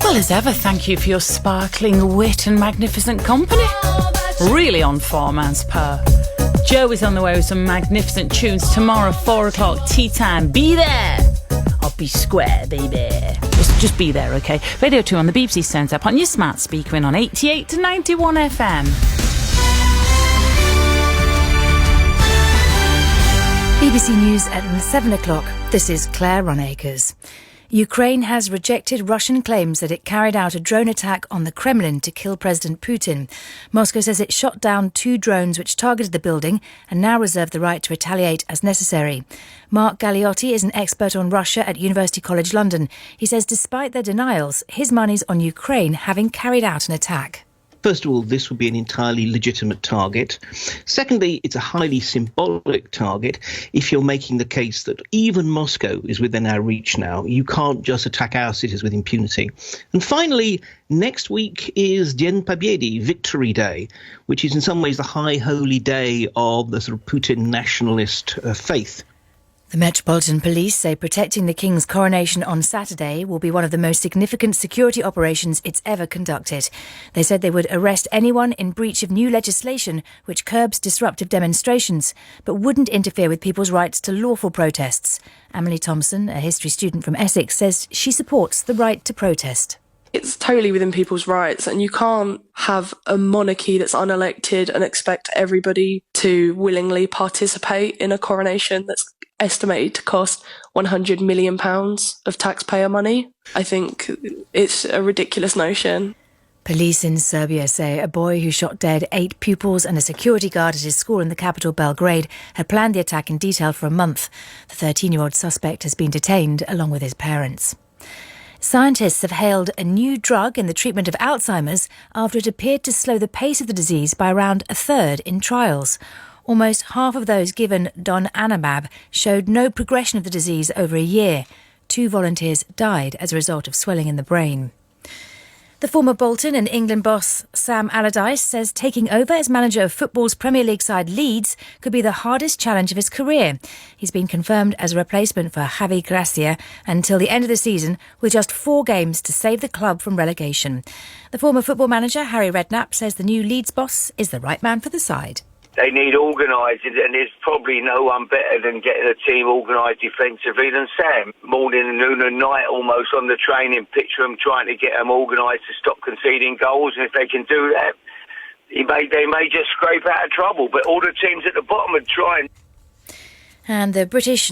Well, as ever, thank you for your sparkling wit and magnificent company. Really on form as per. Joe is on the way with some magnificent tunes tomorrow, 4 o'clock, tea time. Be there! I'll be square, baby. Just be there, okay? Radio 2 on the BBC Sounds app on your smart speaker and on 88 to 91 FM. BBC News at 7 o'clock. This is Claire Runacres. Ukraine has rejected Russian claims that it carried out a drone attack on the Kremlin to kill President Putin. Moscow says it shot down 2 drones which targeted the building and now reserve the right to retaliate as necessary. Mark Galliotti is an expert on Russia at University College London. He says despite their denials, his money's on Ukraine having carried out an attack. First of all, this would be an entirely legitimate target. Secondly, it's a highly symbolic target. If you're making the case that even Moscow is within our reach now, you can't just attack our cities with impunity. And finally, next week is Dien Pobedi, Victory Day, which is in some ways the high holy day of the sort of Putin nationalist faith. The Metropolitan Police say protecting the King's coronation on Saturday will be one of the most significant security operations it's ever conducted. They said they would arrest anyone in breach of new legislation which curbs disruptive demonstrations, but wouldn't interfere with people's rights to lawful protests. Emily Thompson, a history student from Essex, says she supports the right to protest. It's totally within people's rights, and you can't have a monarchy that's unelected and expect everybody to willingly participate in a coronation that's estimated to cost £100 million of taxpayer money. I think it's a ridiculous notion. Police in Serbia say a boy who shot dead 8 pupils and a security guard at his school in the capital Belgrade had planned the attack in detail for a month. The 13-year-old suspect has been detained along with his parents. Scientists have hailed a new drug in the treatment of Alzheimer's after it appeared to slow the pace of the disease by around a third in trials. Almost half of those given donanemab showed no progression of the disease over a year. 2 volunteers died as a result of swelling in the brain. The former Bolton and England boss Sam Allardyce says taking over as manager of football's Premier League side Leeds could be the hardest challenge of his career. He's been confirmed as a replacement for Javi Gracia until the end of the season, with just 4 games to save the club from relegation. The former football manager Harry Redknapp says the new Leeds boss is the right man for the side. They need organising, and there's probably no one better than getting a team organised defensively than Sam. Morning, noon and night almost on the training pitch room trying to get them organised to stop conceding goals, and if they can do that, they may just scrape out of trouble, but all the teams at the bottom are trying. And the British